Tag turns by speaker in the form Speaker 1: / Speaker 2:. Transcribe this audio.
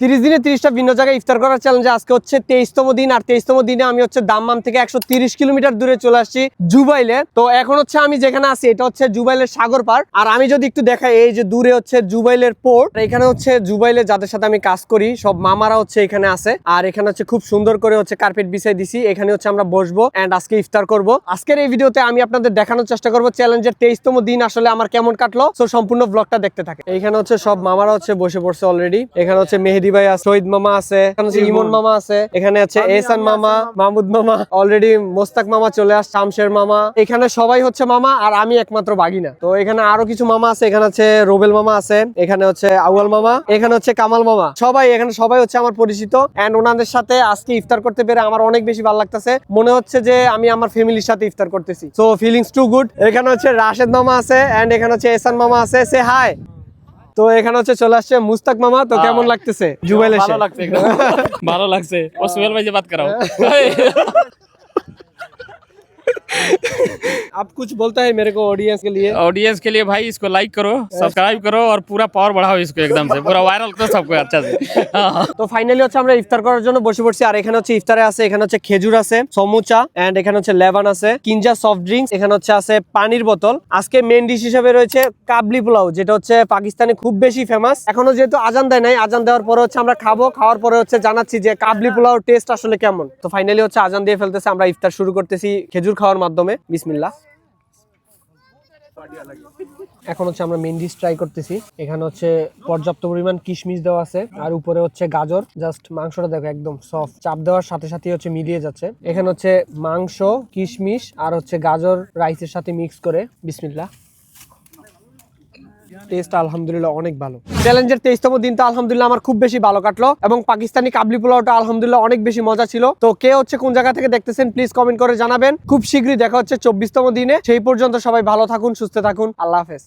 Speaker 1: 30 দিনে 30টা ভিন্ন জায়গায় ইফতার করার চ্যালেঞ্জে আজকে হচ্ছে 23তম দিন। আর 23তম দিনে আমি হচ্ছে দাম্মাম থেকে 130 কিলোমিটার দূরে চলে আসছি জুবাইলে। তো এখন হচ্ছে আমি যেখানে আছি এটা হচ্ছে জুবাইলের সাগর পার। আর আমি যদি একটু দেখাই, এই যে দূরে হচ্ছে জুবাইলের পোর্ট। এখানে হচ্ছে জুবাইলে যাদের সাথে আমি কাজ করি সব মামারা হচ্ছে এখানে আছে। আর এখানে হচ্ছে খুব সুন্দর করে হচ্ছে কার্পেট বিছাই দিছি, এখানে হচ্ছে আমরা বসবো এন্ড আজকে ইফতার করব। আজকের এই ভিডিওতে আমি আপনাদের দেখানোর চেষ্টা করব চ্যালেঞ্জের 23তম দিন আসলে আমার কেমন কাটলো। সো সম্পূর্ণ ব্লগটা দেখতে থাকে। এখানে হচ্ছে সব মামারা হচ্ছে বসে পড়ছে অলরেডি। এখানে হচ্ছে মেহেদি ভাই আছে, শহীদ মামা আছে, এখানে হচ্ছে ইমন মামা আছে, এখানে আছে এহসান মামা, মাহমুদ মামা, অলরেডি মোস্তাক মামা চলে আসছে, শামশের মামা। এখানে সবাই হচ্ছে মামা আর আমি একমাত্র বাগিনা। তো এখানে আরো কিছু মামা আছে, এখানে হচ্ছে রোবেল মামা আছে, এখানে হচ্ছে আউয়াল মামা, এখানে হচ্ছে কামাল মামা। এখানে সবাই হচ্ছে আমার পরিচিত এন্ড ওনাদের সাথে আজকে ইফতার করতে পেরে আমার অনেক বেশি ভালো লাগতেছে। মনে হচ্ছে যে আমি আমার ফ্যামিলির সাথে ইফতার করতেছি। So feelings to good. এখানে হচ্ছে রাশেদ মামা আছে এন্ড এখানে হচ্ছে এহসান মামা আছে। সে হাই। তো এখানে হচ্ছে চলে আসছে মুস্তাক মামা। তো কেমন লাগতেছে জুবাইলে এসে?
Speaker 2: ভালো লাগছে। ও সোহেল ভাই से बात कराओ।
Speaker 1: आप कुछ बोलता है मेरे को ऑडियंस के लिए?
Speaker 2: ऑडियंस के लिए भाई इसको लाइक करो, सब्सक्राइब करो और पूरा पावर बढ़ाओ इसको एकदम से, पूरा वायरल करो सबको अच्छा से।
Speaker 1: তো ফাইনালি হচ্ছে আমরা ইফতার করার জন্য বসে পড়ছি। আর এখানে হচ্ছে ইফতারে আছে, এখানে হচ্ছে খেজুর আছে, সমুচা এন্ড এখানে হচ্ছে লেবান আছে, কিনজা সফট ড্রিঙ্কস, এখানে হচ্ছে আছে পানির বোতল। আজকে মেন ডিশ হিসেবে রয়েছে কাবলি পোলাও, যেটা হচ্ছে পাকিস্তানে খুব বেশি ফেমাস। এখনো যেহেতু আজান দেয় নাই, আজান দেওয়ার পরে হচ্ছে আমরা খাবো, খাওয়ার পরে হচ্ছে জানাচ্ছি যে কাবলি পোলাওর টেস্ট আসলে কেমন। তো ফাইনালি হচ্ছে আজান দিয়ে ফেলতেছে, আমরা ইফতার শুরু করতেছি খেজুর খাওয়ার মাধ্যমে। বিসমিল্লাহ। এখন হচ্ছে আমরা মেন ডিশ ট্রাই করতেছি। এখানে হচ্ছে পর্যাপ্ত পরিমাণ কিশমিশ দেওয়া আছে আর উপরে হচ্ছে গাজর। জাস্ট মাংসটা দেখো একদম সফট, চাপ দেওয়ার সাথে সাথে হচ্ছে মিলিয়ে যাচ্ছে। এখানে হচ্ছে মাংস, কিশমিশ আর হচ্ছে গাজর রাইসের সাথে মিক্স করে। বিসমিল্লাহ। টেস্ট আলহামদুলিল্লাহ অনেক ভালো। চ্যালেঞ্জের 23তম দিনটা আলহামদুলিল্লাহ আমার খুব বেশি ভালো কাটলো এবং পাকিস্তানি কাবলি পোলাওটা আলহামদুলিল্লাহ অনেক বেশি মজা ছিল। তো কে হচ্ছে কোন জায়গা থেকে দেখতেছেন প্লিজ কমেন্ট করে জানাবেন। খুব শীঘ্রই দেখা হচ্ছে 24তম দিনে। সেই পর্যন্ত সবাই ভালো থাকুন, সুস্থ থাকুন। আল্লাহ হাফেজ।